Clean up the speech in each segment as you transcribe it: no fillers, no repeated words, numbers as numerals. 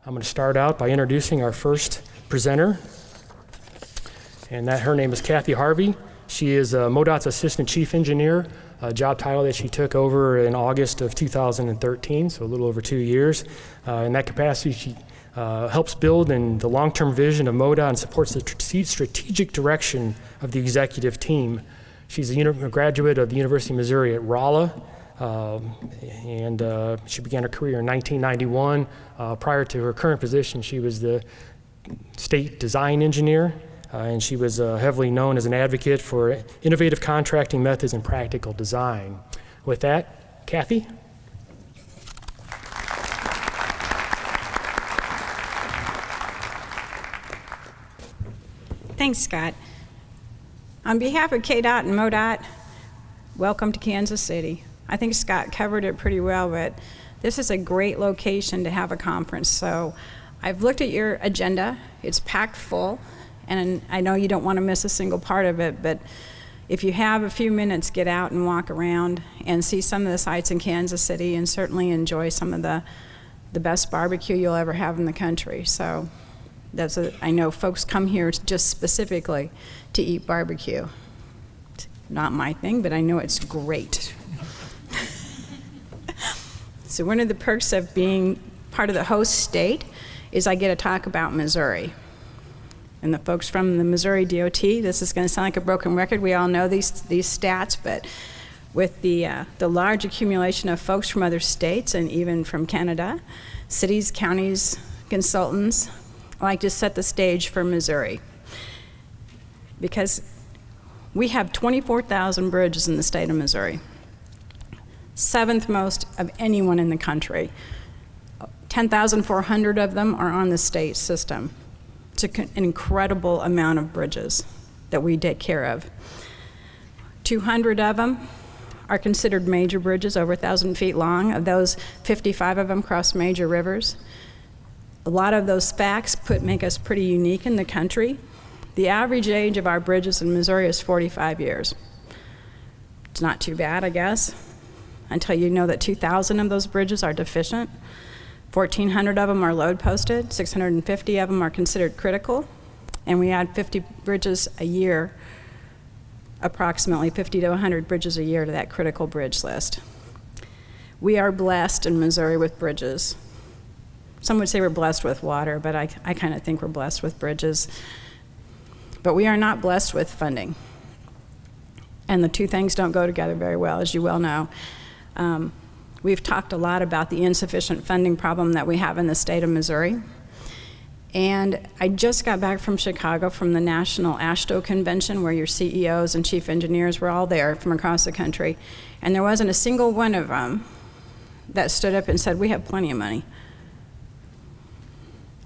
I'm going to start out by introducing our first presenter, and her name is Kathy Harvey. She is MoDOT's Assistant Chief Engineer, a job title that she took over in August of 2013, so a little over 2 years. In that capacity, she helps build in the long-term vision of MoDOT and supports the strategic direction of the executive team. She's a graduate of the University of Missouri at Rolla, and she began her career in 1991. Prior to her current position, she was the state design engineer, and she was heavily known as an advocate for innovative contracting methods and practical design. With that, Kathy? Thanks, Scott. On behalf of KDOT and MoDOT, welcome to Kansas City. I think Scott covered it pretty well, but this is a great location to have a conference. So I've looked at your agenda. It's packed full, and I know you don't want to miss a single part of it, but if you have a few minutes, get out and walk around and see some of the sites in Kansas City and certainly enjoy some of the best barbecue you'll ever have in the country. So I know folks come here just specifically to eat barbecue. It's not my thing, but I know it's great. So one of the perks of being part of the host state is I get to talk about Missouri. And the folks from the Missouri DOT, this is going to sound like a broken record. We all know these stats, but with the large accumulation of folks from other states and even from Canada, cities, counties, consultants, I like to set the stage for Missouri. Because we have 24,000 bridges in the state of Missouri. 7th most of anyone in the country. 10,400 of them are on the state system. It's an incredible amount of bridges that we take care of. 200 of them are considered major bridges, over 1,000 feet long. Of those, 55 of them cross major rivers. A lot of those facts make us pretty unique in the country. The average age of our bridges in Missouri is 45 years. It's not too bad, I guess, until you know that 2,000 of those bridges are deficient. 1,400 of them are load posted. 650 of them are considered critical. And we add 50 bridges a year, approximately 50 to 100 bridges a year to that critical bridge list. We are blessed in Missouri with bridges. Some would say we're blessed with water, but I kind of think we're blessed with bridges. But we are not blessed with funding. And the two things don't go together very well, as you well know. We've talked a lot about the insufficient funding problem that we have in the state of Missouri. And I just got back from Chicago from the National AASHTO Convention, where your CEOs and chief engineers were all there from across the country. And there wasn't a single one of them that stood up and said, we have plenty of money.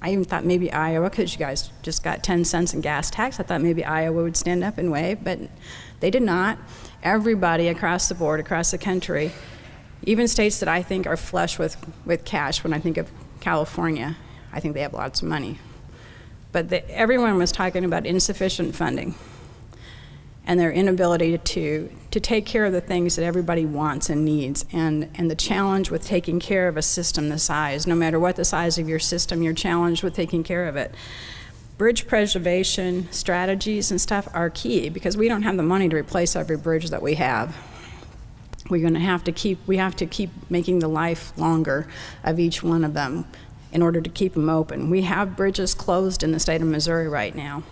I even thought maybe Iowa, because you guys just got 10 cents in gas tax, I thought maybe Iowa would stand up and wave, but they did not. Everybody across the board, across the country, even states that I think are flush with cash, when I think of California, I think they have lots of money. But everyone was talking about insufficient funding and their inability to take care of the things that everybody wants and needs, and the challenge with taking care of a system the size. No matter what the size of your system, you're challenged with taking care of it. Bridge preservation strategies and stuff are key, because we don't have the money to replace every bridge that we have. We have to keep making the life longer of each one of them in order to keep them open. We have bridges closed in the state of Missouri right now.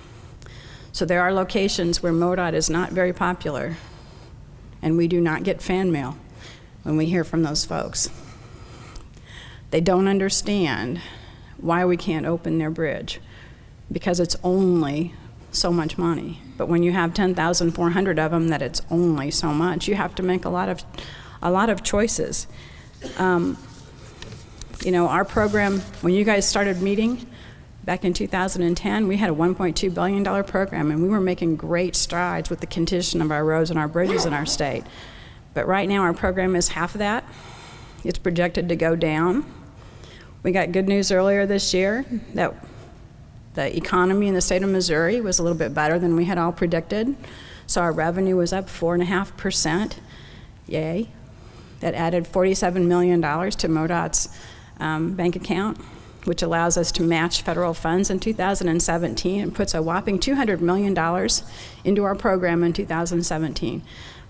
So there are locations where MoDOT is not very popular, and we do not get fan mail when we hear from those folks. They don't understand why we can't open their bridge, because it's only so much money. But when you have 10,400 of them that it's only so much, you have to make a lot of choices. Our program, when you guys started meeting back in 2010, we had a $1.2 billion program, and we were making great strides with the condition of our roads and our bridges in our state. But right now, our program is half of that. It's projected to go down. We got good news earlier this year that the economy in the state of Missouri was a little bit better than we had all predicted. So our revenue was up 4.5%. Yay. That added $47 million to MoDOT's bank account. which allows us to match federal funds in 2017 and puts a whopping $200 million into our program in 2017,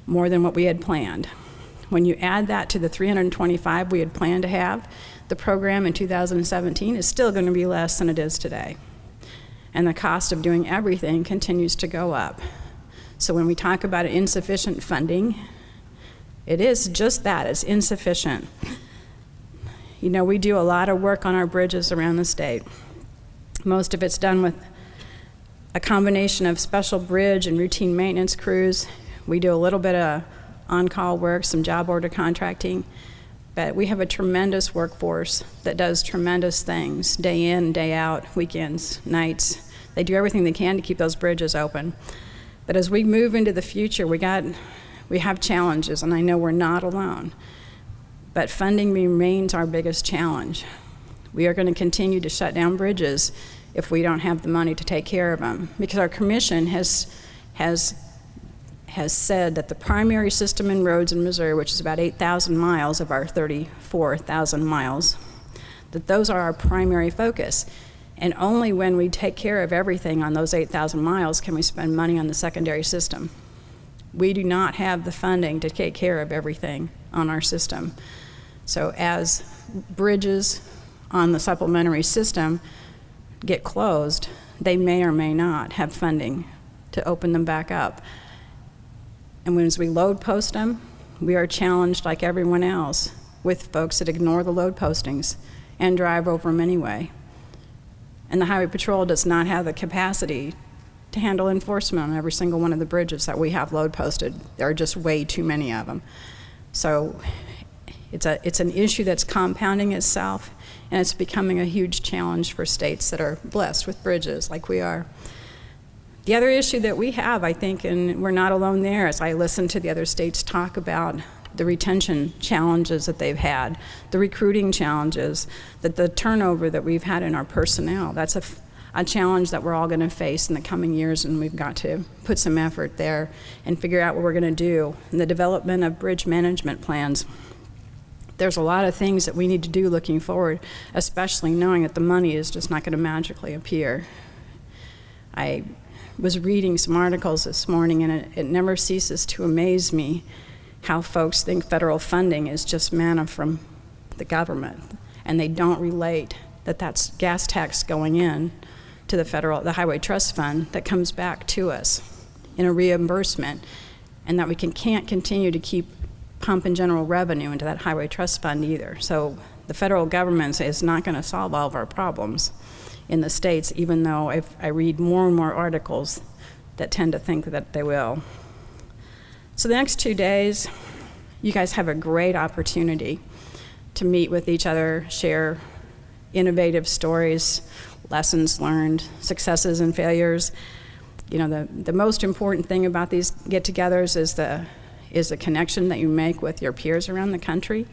more than what we had planned. When you add that to the 325 we had planned to have, the program in 2017 is still going to be less than it is today. And the cost of doing everything continues to go up. So when we talk about insufficient funding, it is just that, it's insufficient. You know, we do a lot of work on our bridges around the state. Most of it's done with a combination of special bridge and routine maintenance crews. We do a little bit of on-call work, some job order contracting, but we have a tremendous workforce that does tremendous things, day in, day out, weekends, nights. They do everything they can to keep those bridges open. But as we move into the future, we have challenges, and I know we're not alone. But funding remains our biggest challenge. We are going to continue to shut down bridges if we don't have the money to take care of them, because our commission has said that the primary system in roads in Missouri, which is about 8,000 miles of our 34,000 miles, that those are our primary focus. And only when we take care of everything on those 8,000 miles can we spend money on the secondary system. We do not have the funding to take care of everything on our system. So as bridges on the supplementary system get closed, they may or may not have funding to open them back up. And as we load post them, we are challenged like everyone else with folks that ignore the load postings and drive over them anyway. And the Highway Patrol does not have the capacity to handle enforcement on every single one of the bridges that we have load posted. There are just way too many of them. So it's an issue that's compounding itself, and it's becoming a huge challenge for states that are blessed with bridges like we are. The other issue that we have, I think, and we're not alone there, as I listen to the other states talk about the retention challenges that they've had, the recruiting challenges, that the turnover that we've had in our personnel. That's a challenge that we're all going to face in the coming years, and we've got to put some effort there and figure out what we're going to do. In the development of bridge management plans, there's a lot of things that we need to do looking forward, especially knowing that the money is just not going to magically appear. I was reading some articles this morning, and it never ceases to amaze me how folks think federal funding is just manna from the government, and they don't relate that that's gas tax going in to the Highway Trust Fund that comes back to us in a reimbursement, and that we can't continue to keep pumping general revenue into that Highway Trust Fund either. So the federal government is not going to solve all of our problems in the states, even though I read more and more articles that tend to think that they will. So the next 2 days, you guys have a great opportunity to meet with each other, share innovative stories, lessons learned, successes and failures. You know, the most important thing about these get-togethers is the connection that you make with your peers around the country.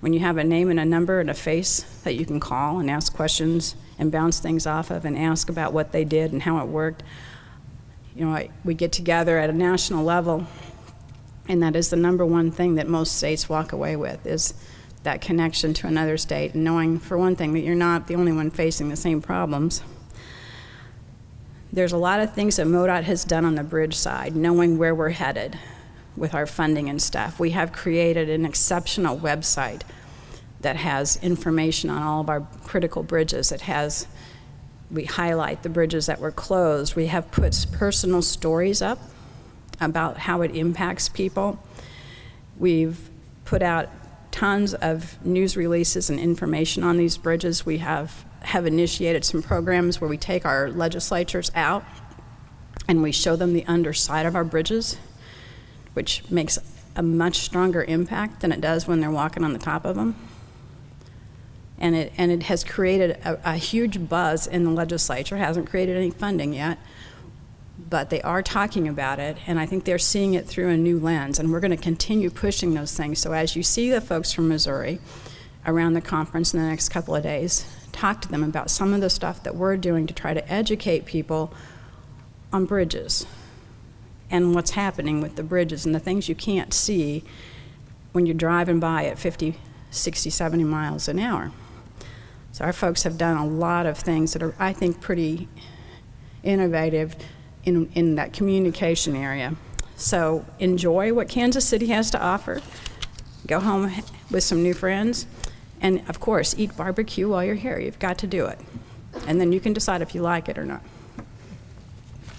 When you have a name and a number and a face that you can call and ask questions and bounce things off of and ask about what they did and how it worked. You know, we get together at a national level, and that is the number one thing that most states walk away with, is that connection to another state, and knowing, for one thing, that you're not the only one facing the same problems. There's a lot of things that MoDOT has done on the bridge side, knowing where we're headed with our funding and stuff. We have created an exceptional website that has information on all of our critical bridges. We highlight the bridges that were closed. We have put personal stories up about how it impacts people. We've put out tons of news releases and information on these bridges. We have initiated some programs where we take our legislatures out and we show them the underside of our bridges, which makes a much stronger impact than it does when they're walking on the top of them. And it has created a huge buzz in the legislature. It hasn't created any funding yet, but they are talking about it, and I think they're seeing it through a new lens, and we're going to continue pushing those things. So as you see the folks from Missouri around the conference in the next couple of days, talk to them about some of the stuff that we're doing to try to educate people on bridges and what's happening with the bridges and the things you can't see when you're driving by at 50, 60, 70 miles an hour. So our folks have done a lot of things that are, I think, pretty innovative in that communication area. So enjoy what Kansas City has to offer. Go home with some new friends. And, of course, eat barbecue while you're here. You've got to do it. And then you can decide if you like it or not.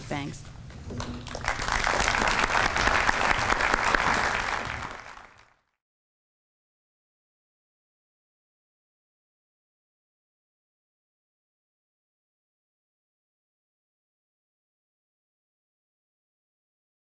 Thanks.